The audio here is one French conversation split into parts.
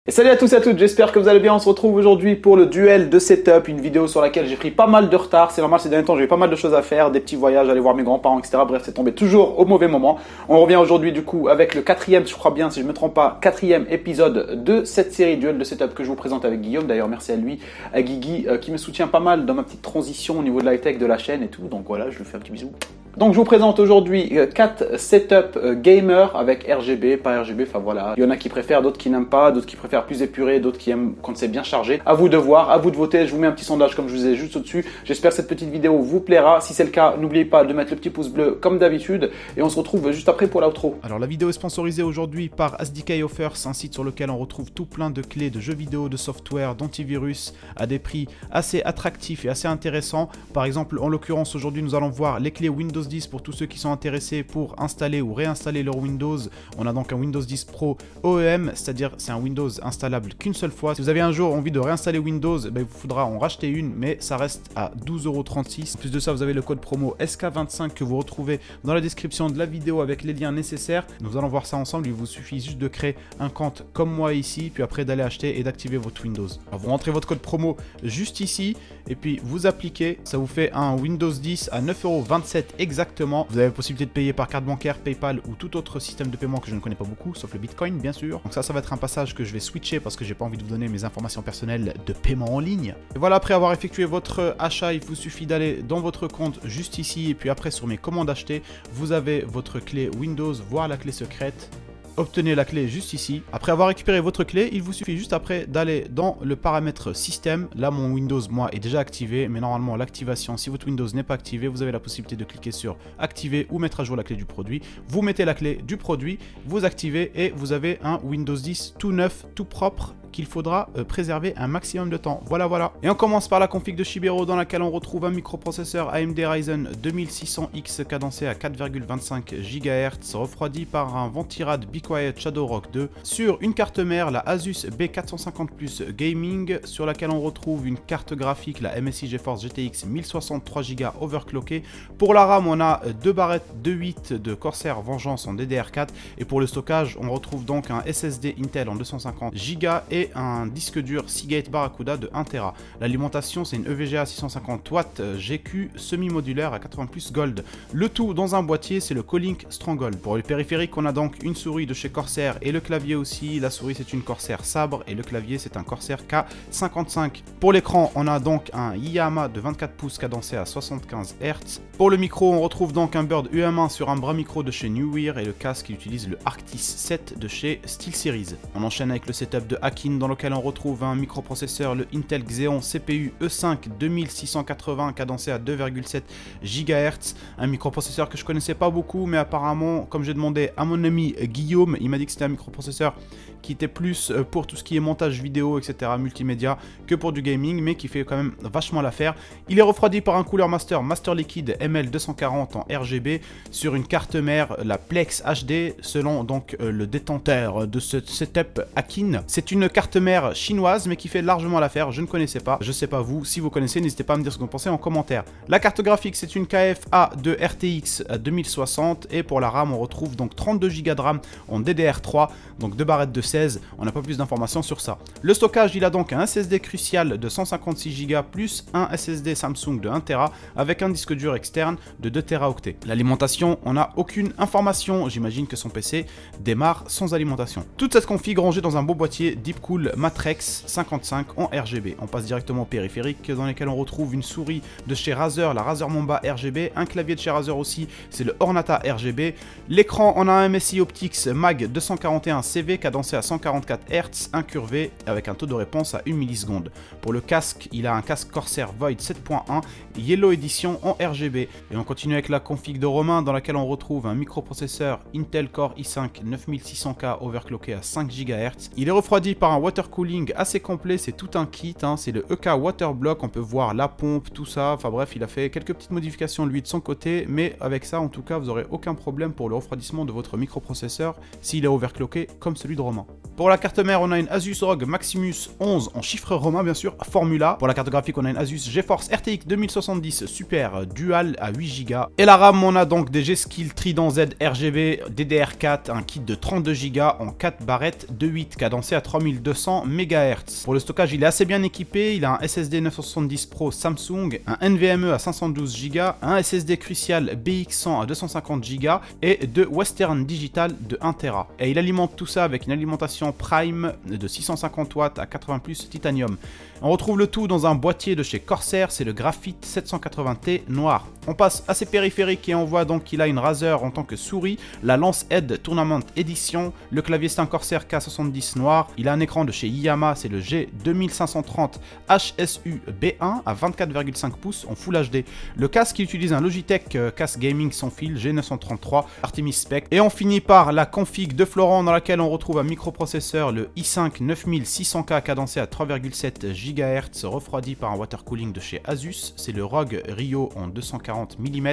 Et salut à tous et à toutes, j'espère que vous allez bien. On se retrouve aujourd'hui pour le duel de setup, une vidéo sur laquelle j'ai pris pas mal de retard. C'est normal, ces derniers temps j'ai eu pas mal de choses à faire, des petits voyages, aller voir mes grands-parents, etc. Bref, c'est tombé toujours au mauvais moment. On revient aujourd'hui du coup avec le quatrième, je crois bien, si je me trompe pas, quatrième épisode de cette série duel de setup que je vous présente avec Guillaume. D'ailleurs, merci à lui, à Guigui, qui me soutient pas mal dans ma petite transition au niveau de la high-tech de la chaîne et tout. Donc voilà, je lui fais un petit bisou. Donc je vous présente aujourd'hui 4 setups gamer avec RGB, pas RGB, enfin voilà. Il y en a qui préfèrent, d'autres qui n'aiment pas, d'autres qui préfèrent plus épuré, d'autres qui aiment quand c'est bien chargé. À vous de voir, à vous de voter, je vous mets un petit sondage comme je vous ai juste au-dessus. J'espère que cette petite vidéo vous plaira. Si c'est le cas, n'oubliez pas de mettre le petit pouce bleu comme d'habitude. Et on se retrouve juste après pour l'outro. Alors la vidéo est sponsorisée aujourd'hui par SDK Offers, un site sur lequel on retrouve tout plein de clés de jeux vidéo, de software, d'antivirus à des prix assez attractifs et assez intéressants. Par exemple, en l'occurrence aujourd'hui nous allons voir les clés Windows 10 pour tous ceux qui sont intéressés pour installer ou réinstaller leur Windows. On a donc un Windows 10 Pro OEM, c'est-à-dire c'est un Windows installable qu'une seule fois. Si vous avez un jour envie de réinstaller Windows, il vous faudra en racheter une, mais ça reste à 12,36 €. En plus de ça, vous avez le code promo SK25 que vous retrouvez dans la description de la vidéo avec les liens nécessaires. Nous allons voir ça ensemble. Il vous suffit juste de créer un compte comme moi ici, puis après d'aller acheter et d'activer votre Windows. Alors, vous rentrez votre code promo juste ici, et puis vous appliquez. Ça vous fait un Windows 10 à 9,27 € exactement. Vous avez la possibilité de payer par carte bancaire, PayPal ou tout autre système de paiement que je ne connais pas beaucoup, sauf le Bitcoin bien sûr. Donc ça va être un passage que je vais switcher parce que j'ai pas envie de vous donner mes informations personnelles de paiement en ligne. Et voilà, après avoir effectué votre achat, il vous suffit d'aller dans votre compte juste ici et puis après sur mes commandes achetées, vous avez votre clé Windows, voire la clé secrète. Obtenez la clé juste ici. Après avoir récupéré votre clé, il vous suffit juste après d'aller dans le paramètre système. Là, mon Windows, moi, est déjà activé. Mais normalement, l'activation, si votre Windows n'est pas activé, vous avez la possibilité de cliquer sur activer ou mettre à jour la clé du produit. Vous mettez la clé du produit, vous activez et vous avez un Windows 10 tout neuf, tout propre, qu'il faudra préserver un maximum de temps. Voilà. Et on commence par la config de Chibero dans laquelle on retrouve un microprocesseur AMD Ryzen 2600X cadencé à 4,25 GHz, refroidi par un Ventirad Be Quiet Shadowrock 2, sur une carte mère, la Asus B450 Plus Gaming, sur laquelle on retrouve une carte graphique, la MSI GeForce GTX 1063 Go overclockée. Pour la RAM, on a 2 barrettes 2.8 de Corsair Vengeance en DDR4, et pour le stockage, on retrouve donc un SSD Intel en 250 Go et un disque dur Seagate Barracuda de 1 Tera. L'alimentation, c'est une EVGA 650 watts GQ semi-modulaire à 80 plus Gold. Le tout dans un boîtier, c'est le Colink Stronghold. Pour les périphériques, on a donc une souris de chez Corsair et le clavier aussi. La souris, c'est une Corsair Sabre et le clavier, c'est un Corsair K55. Pour l'écran, on a donc un Yamaha de 24 pouces cadencé à 75 Hz. Pour le micro, on retrouve donc un Bird UM1 sur un bras micro de chez Newear et le casque qui utilise le Arctis 7 de chez SteelSeries. On enchaîne avec le setup de Akin dans lequel on retrouve un microprocesseur, le Intel Xeon CPU E5 2680 cadencé à 2,7 GHz. Un microprocesseur que je connaissais pas beaucoup, mais apparemment, comme j'ai demandé à mon ami Guillaume, il m'a dit que c'était un microprocesseur qui était plus pour tout ce qui est montage vidéo, etc., multimédia, que pour du gaming, mais qui fait quand même vachement l'affaire. Il est refroidi par un Cooler Master Liquid ML240 en RGB sur une carte mère, la Plex HD, selon donc le détenteur de ce setup Akin. C'est une carte mère chinoise, mais qui fait largement l'affaire. Je ne connaissais pas, je sais pas vous. Si vous connaissez, n'hésitez pas à me dire ce que vous pensez en commentaire. La carte graphique, c'est une KFA de RTX 2060, et pour la RAM, on retrouve donc 32 Go de RAM en DDR3, donc 2 barrettes de 16. On n'a pas plus d'informations sur ça. Le stockage, il a donc un SSD Crucial de 156 Go plus un SSD Samsung de 1 Tera avec un disque dur externe de 2 Teraoctets. L'alimentation, on n'a aucune information. J'imagine que son PC démarre sans alimentation. Toute cette config rangée dans un beau boîtier Deepcool Matrex 55 en RGB. On passe directement au périphérique dans lesquels on retrouve une souris de chez Razer, la Razer Mamba RGB, un clavier de chez Razer aussi, c'est le Ornata RGB. L'écran, on a un MSI Optics Mag 241 CV cadencé à 144 Hz, incurvé avec un taux de réponse à 1 milliseconde. Pour le casque, il a un casque Corsair Void 7.1 Yellow Edition en RGB. Et on continue avec la config de Romain dans laquelle on retrouve un microprocesseur Intel Core i5 9600K overclocké à 5 GHz. Il est refroidi par un water cooling assez complet, c'est tout un kit, c'est le EK Water Block, on peut voir la pompe, tout ça, enfin bref, il a fait quelques petites modifications lui de son côté, mais avec ça en tout cas vous n'aurez aucun problème pour le refroidissement de votre microprocesseur s'il est overclocké comme celui de Romain. Pour la carte mère, on a une Asus ROG Maximus 11 en chiffre romain, bien sûr, Formula. Pour la carte graphique, on a une Asus GeForce RTX 2070 Super Dual à 8 Go. Et la RAM, on a donc des G-Skill Trident Z RGB DDR4, un kit de 32 Go en 4 barrettes de 8 cadencé à 3200 MHz. Pour le stockage, il est assez bien équipé. Il a un SSD 970 Pro Samsung, un NVMe à 512 Go, un SSD Crucial BX100 à 250 Go et deux Western Digital de 1 Tera. Et il alimente tout ça avec une alimentation Prime de 650 watts à 80 plus titanium. On retrouve le tout dans un boîtier de chez Corsair, c'est le Graphite 780T noir. On passe à ses périphériques et on voit donc qu'il a une Razer en tant que souris, la Lance Head Tournament Edition, le clavier c'est un Corsair K70 noir, il a un écran de chez Yamaha, c'est le G2530 HSU B1 à 24,5 pouces en Full HD. Le casque il utilise un Logitech casque gaming sans fil G933 Artemis Spec. Et on finit par la config de Florent dans laquelle on retrouve un microprocesseur, le i5 9600K cadencé à 3,7 GHz refroidi par un water cooling de chez Asus, c'est le ROG Rio en 240 mm.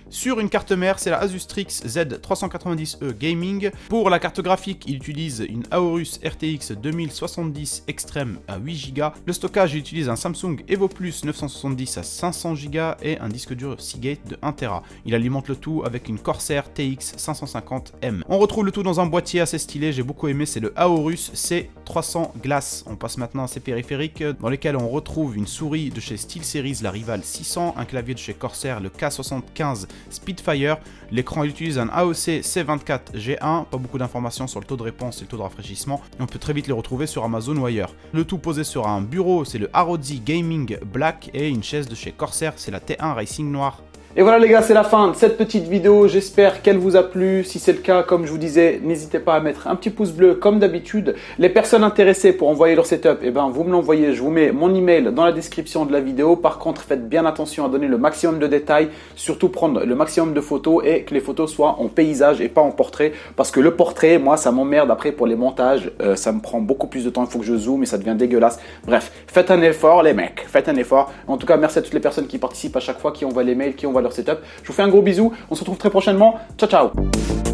Sur une carte mère, c'est la Asus Strix Z390E Gaming. Pour la carte graphique, il utilise une Aorus RTX 2070 Extreme à 8 Go. Le stockage, il utilise un Samsung Evo Plus 970 à 500 Go et un disque dur Seagate de 1 Tera. Il alimente le tout avec une Corsair TX 550M. On retrouve le tout dans un boîtier assez stylé, j'ai beaucoup aimé, c'est le Aorus C300 Glass. On passe maintenant à ses périphériques dans lesquels on retrouve une souris de chez SteelSeries, la Rival 600, un clavier de chez Corsair, le K75 Spitfire. L'écran utilise un AOC C24 G1, pas beaucoup d'informations sur le taux de réponse et le taux de rafraîchissement. On peut très vite les retrouver sur Amazon ou ailleurs. Le tout posé sur un bureau, c'est le ROG Gaming Black et une chaise de chez Corsair, c'est la T1 Racing Noir. Et voilà les gars, c'est la fin de cette petite vidéo, j'espère qu'elle vous a plu. Si c'est le cas, comme je vous disais, n'hésitez pas à mettre un petit pouce bleu comme d'habitude. Les personnes intéressées pour envoyer leur setup, eh ben, vous me l'envoyez, je vous mets mon email dans la description de la vidéo. Par contre, faites bien attention à donner le maximum de détails, surtout prendre le maximum de photos et que les photos soient en paysage et pas en portrait. Parce que le portrait, moi, ça m'emmerde après pour les montages, ça me prend beaucoup plus de temps, il faut que je zoome et ça devient dégueulasse. Bref, faites un effort les mecs, faites un effort. En tout cas, merci à toutes les personnes qui participent à chaque fois, qui envoient les mails, qui envoient leur setup. Je vous fais un gros bisou, on se retrouve très prochainement. Ciao ciao.